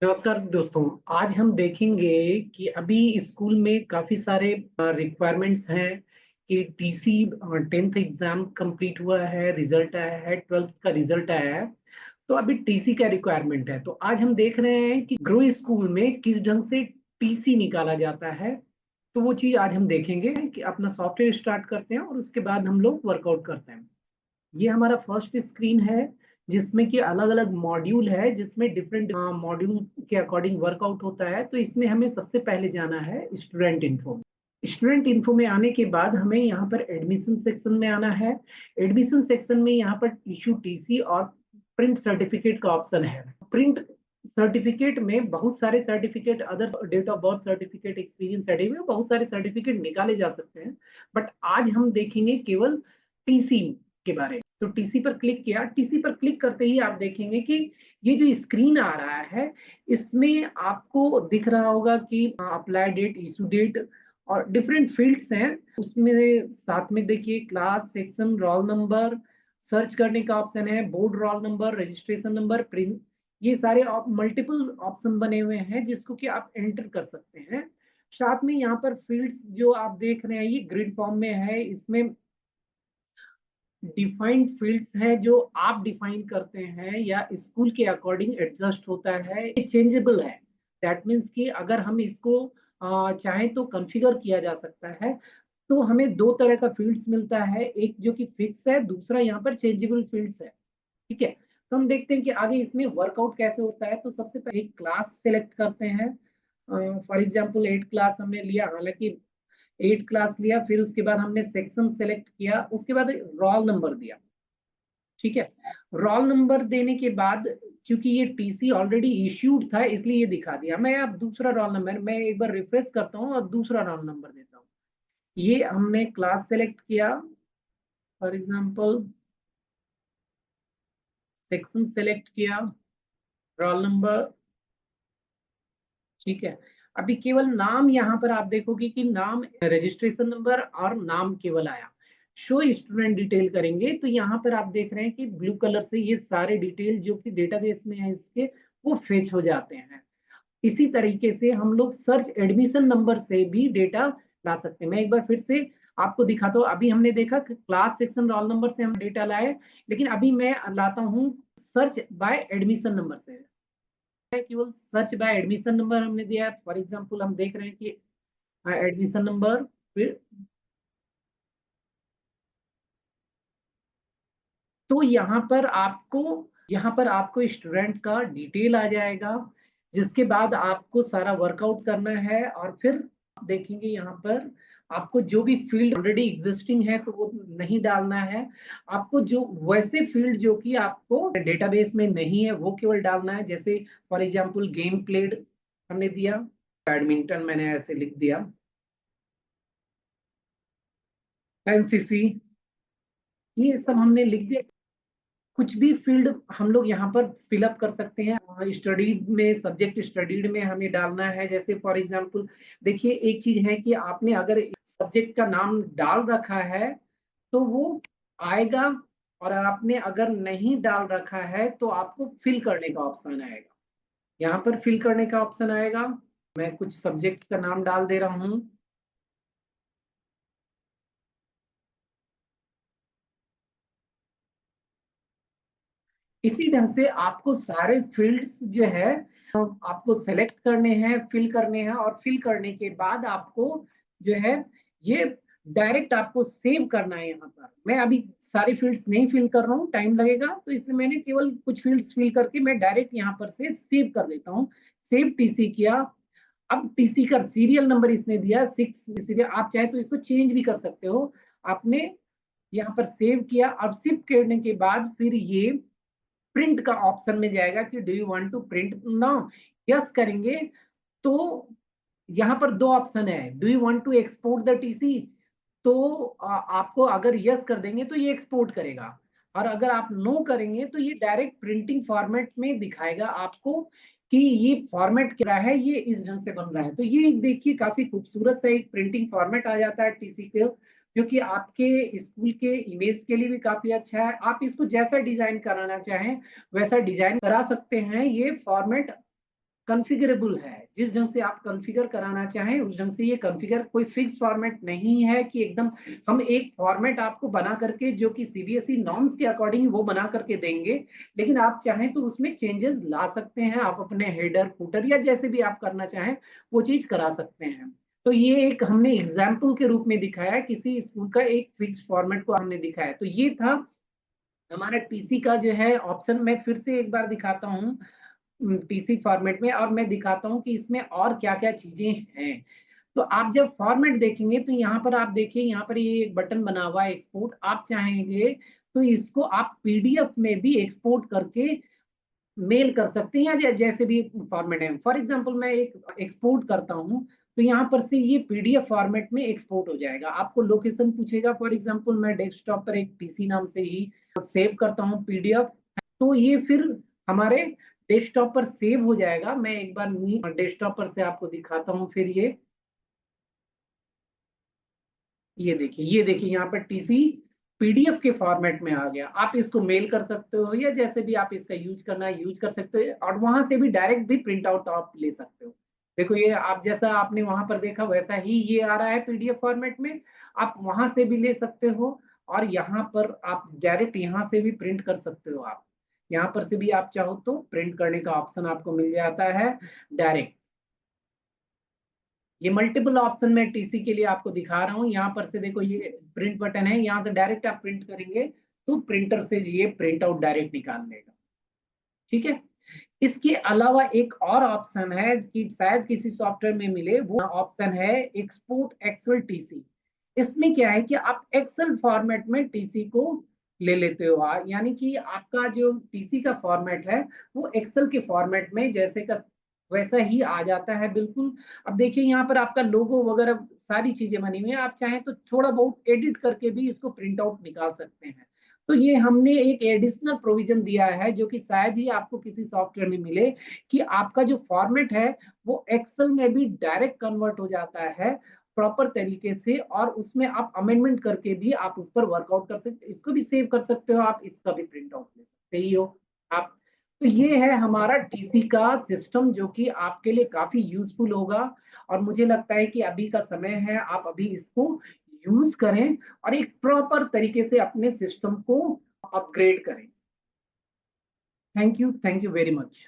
नमस्कार दोस्तों। आज हम देखेंगे कि अभी स्कूल में काफी सारे रिक्वायरमेंट्स हैं कि टीसी 10th एग्जाम कंप्लीट हुआ है, रिजल्ट आया है, 12th का रिजल्ट आया है। तो अभी टीसी का रिक्वायरमेंट है। तो आज हम देख रहे हैं कि ग्रो स्कूल में किस ढंग से टीसी निकाला जाता है। तो वो चीज आज हम देखेंगे कि अपना सॉफ्टवेयर स्टार्ट करते हैं और उसके बाद हम लोग वर्कआउट करते हैं। ये हमारा फर्स्ट स्क्रीन है जिसमें कि अलग अलग मॉड्यूल है, जिसमें डिफरेंट मॉड्यूल के अकॉर्डिंग वर्कआउट होता है। तो इसमें हमें सबसे पहले जाना है स्टूडेंट इन्फो। स्टूडेंट इन्फो में आने के बाद हमें यहाँ पर एडमिशन सेक्शन में आना है। एडमिशन सेक्शन में यहाँ पर इशू टीसी और प्रिंट सर्टिफिकेट का ऑप्शन है। प्रिंट सर्टिफिकेट में बहुत सारे certificate, other date of birth certificate, experience certificate, बहुत सारे सर्टिफिकेट निकाले जा सकते हैं। बट आज हम देखेंगे केवल टीसी के बारे में। तो टीसी पर क्लिक किया। टीसी पर क्लिक करते ही आप देखेंगे कि ये जो स्क्रीन आ रहा है इसमें आपको दिख रहा होगा कि अप्लाई डेट, इशू डेट और डिफरेंट फील्ड्स हैं उसमें। साथ में देखिए class, section, roll number, search करने का ऑप्शन है, board roll number, registration number, print. ये सारे मल्टीपल ऑप्शन बने हुए हैं जिसको कि आप एंटर कर सकते हैं। साथ में यहाँ पर फील्ड्स जो आप देख रहे हैं ये ग्रिड फॉर्म में है। इसमें डिफाइंड फील्ड्स हैं जो आप डिफाइन करते हैं या स्कूल के अकॉर्डिंग एडजस्ट होता है। ये चेंजेबल है। दैट मीन्स कि अगर हम इसको चाहें तो कॉन्फ़िगर किया जा सकता है। तो हमें दो तरह का फील्ड्स मिलता है, एक जो कि फिक्स है, दूसरा यहाँ पर चेंजेबल फील्ड्स है। ठीक है। तो हम देखते हैं कि आगे इसमें वर्कआउट कैसे होता है। तो सबसे पहले एक क्लास सेलेक्ट करते हैं। फॉर एग्जाम्पल 8 क्लास हमने लिया, हालांकि 8 क्लास लिया। फिर उसके बाद हमने सेक्शन सेलेक्ट किया, उसके बाद रोल नंबर दिया। ठीक है। रोल नंबर देने के बाद क्योंकि ये टीसी ऑलरेडी इश्यूड था इसलिए ये दिखा दिया। मैं अब दूसरा रोल नंबर, मैं एक बार रिफ्रेश करता हूँ और दूसरा रोल नंबर देता हूँ। ये हमने क्लास सेलेक्ट किया, फॉर एग्जांपल सेक्शन सेलेक्ट किया, रोल नंबर। ठीक है। अभी केवल नाम यहाँ पर आप देखोगे कि नाम, रजिस्ट्रेशन नंबर और नाम केवल आया। शो स्टूडेंट डिटेल करेंगे तो यहाँ पर आप देख रहे हैं कि ब्लू कलर से ये सारे डिटेल जो कि डेटाबेस में है इसके, वो फेच हो जाते हैं। इसी तरीके से हम लोग सर्च एडमिशन नंबर से भी डेटा ला सकते हैं। मैं एक बार फिर से आपको दिखाता हूँ। अभी हमने देखा कि क्लास, सेक्शन, रोल नंबर से हम डेटा लाए, लेकिन अभी मैं लाता हूँ सर्च बाय एडमिशन नंबर से। केवल सर्च बाय एडमिशन नंबर हमने दिया है। फॉर एग्जांपल हम देख रहे हैं कि एडमिशन नंबर, फिर तो यहाँ पर आपको स्टूडेंट का डिटेल आ जाएगा, जिसके बाद आपको सारा वर्कआउट करना है। और फिर आप देखेंगे यहाँ पर आपको जो भी फील्ड ऑलरेडी एग्जिस्टिंग है तो वो नहीं डालना है। आपको जो वैसे फील्ड जो कि आपको डेटाबेस में नहीं है वो केवल डालना है। जैसे फॉर एग्जांपल गेम प्लेड हमने दिया, बैडमिंटन मैंने ऐसे लिख दिया, एनसीसी, ये सब हमने लिख दिया। कुछ भी फील्ड हम लोग यहाँ पर फिलअप कर सकते हैं। स्टडीड में, सब्जेक्ट स्टडीड में हमें डालना है। जैसे फॉर एग्जांपल देखिए, एक चीज है कि आपने अगर सब्जेक्ट का नाम डाल रखा है तो वो आएगा, और आपने अगर नहीं डाल रखा है तो आपको फिल करने का ऑप्शन आएगा। यहाँ पर फिल करने का ऑप्शन आएगा। मैं कुछ सब्जेक्ट का नाम डाल दे रहा हूँ। इसी ढंग से आपको सारे फील्ड्स जो है आपको सेलेक्ट करने हैं, फिल करने हैं, और फिल करने के बाद आपको जो है ये डायरेक्ट आपको सेव करना है। यहाँ पर मैं अभी सारे फील्ड्स नहीं फिल कर रहा हूँ, टाइम लगेगा, तो इसलिए मैंने केवल कुछ फील्ड्स फिल करके मैं डायरेक्ट यहाँ पर से सेव कर देता हूँ। सेव टीसी किया। अब टीसी का सीरियल नंबर इसने दिया 6 सीरियल। आप चाहे तो इसको चेंज भी कर सकते हो। आपने यहाँ पर सेव किया। अब सेव करने के बाद फिर ये प्रिंट का ऑप्शन में जाएगा कि do you want to print now. Yes करेंगे तो यहाँ पर दो ऑप्शन है, do you want to export the TC. तो आपको अगर यस कर देंगे तो ये एक्सपोर्ट करेगा, और अगर आप नो करेंगे तो ये डायरेक्ट प्रिंटिंग फॉर्मेट में दिखाएगा आपको कि ये फॉर्मेट क्या है, ये इस ढंग से बन रहा है। तो ये देखिए काफी खूबसूरत सा एक प्रिंटिंग फॉर्मेट आ जाता है टीसी के, जो कि आपके स्कूल के इमेज के लिए भी काफी अच्छा है। आप इसको जैसा डिजाइन कराना चाहें वैसा डिजाइन करा सकते हैं। ये फॉर्मेट कॉन्फ़िगरेबल है। जिस ढंग से आप कॉन्फ़िगर कराना चाहें उस ढंग से ये कॉन्फ़िगर, कोई फिक्स फॉर्मेट नहीं है कि एकदम हम एक फॉर्मेट आपको बना करके जो कि सीबीएसई नॉर्म्स के अकॉर्डिंग वो बना करके देंगे, लेकिन आप चाहें तो उसमें चेंजेस ला सकते हैं। आप अपने हेडर, फुटर या जैसे भी आप करना चाहें वो चीज़ करा सकते हैं। तो ये एक हमने एग्ज़ाम्पल के रूप में दिखाया, किसी स्कूल का एक फिक्स फॉर्मेट को हमने दिखाया। तो ये था हमारा टीसी का जो है ऑप्शन। मैं फिर से एक बार दिखाता हूँ टीसी फॉर्मेट में, और मैं दिखाता हूँ कि इसमें और क्या-क्या चीज़ें हैं। तो आप जब फॉर्मेट देखेंगे तो यहाँ पर आप देखिए, यहाँ पर ये एक बटन बना हुआ है एक्सपोर्ट। आप चाहेंगे तो इसको आप पीडीएफ में भी एक्सपोर्ट करके मेल कर सकते हैं, या जैसे भी फॉर्मेट है। फॉर एग्जांपल मैं एक एक्सपोर्ट करता हूँ, तो यहाँ पर से ये पीडीएफ फॉर्मेट में एक्सपोर्ट हो जाएगा। आपको लोकेशन पूछेगा, फॉर एग्जांपल मैं डेस्कटॉप पर एक टीसी नाम से ही सेव करता हूँ पीडीएफ, तो ये फिर हमारे डेस्कटॉप पर सेव हो जाएगा। मैं एक बार डेस्कटॉप पर से आपको दिखाता हूँ फिर ये देखिए यहाँ पर टीसी पीडीएफ के फॉर्मेट में आ गया। आप इसको मेल कर सकते हो या जैसे भी आप इसका यूज करना है यूज कर सकते हो, और वहां से भी डायरेक्ट भी प्रिंट आउट आप ले सकते हो। देखो ये आप जैसा आपने वहां पर देखा वैसा ही ये आ रहा है पीडीएफ फॉर्मेट में। आप वहां से भी ले सकते हो, और यहाँ पर आप डायरेक्ट यहाँ से भी प्रिंट कर सकते हो। आप यहाँ पर से भी आप चाहो तो प्रिंट करने का ऑप्शन आपको मिल जाता है डायरेक्ट। ये मल्टीपल ऑप्शन में टीसी के लिए आपको दिखा रहा हूँ। यहाँ पर से देखो ये प्रिंट बटन है, यहाँ से डायरेक्ट आप प्रिंट करेंगे तो प्रिंटर से ये प्रिंट आउट डायरेक्ट निकाल लेगा। ठीक है। इसके अलावा एक और ऑप्शन है कि शायद किसी सॉफ्टवेयर में मिले, वो ऑप्शन है एक्सपोर्ट एक्सेल टीसी। इसमें क्या है कि आप एक्सेल फॉर्मेट में टीसी को ले लेते हो, यानी कि आपका जो टीसी का फॉर्मेट है वो एक्सेल के फॉर्मेट में जैसे का वैसा ही आ जाता है बिल्कुल। अब देखिए यहाँ पर आपका लोगो वगैरह सारी चीजें बनी हुई है। आप चाहें तो थोड़ा बहुत एडिट करके भी इसको प्रिंट आउट निकाल सकते हैं। तो ये हमने एक एडिशनल प्रोविजन दिया है जो कि शायद ही आपको किसी सॉफ्टवेयर में मिले, कि आपका जो फॉर्मेट है वो एक्सेल में भी डायरेक्ट कन्वर्ट हो जाता है प्रॉपर तरीके से, और उसमें आप अमेंडमेंट करके भी आप उस पर वर्कआउट कर सकते, इसको भी सेव कर सकते हो, आप इसका भी प्रिंट आउट ले सकते ही हो आप। तो ये है हमारा टीसी का सिस्टम जो कि आपके लिए काफी यूजफुल होगा, और मुझे लगता है कि अभी का समय है आप अभी इसको यूज करें और एक प्रॉपर तरीके से अपने सिस्टम को अपग्रेड करें। Thank you very much.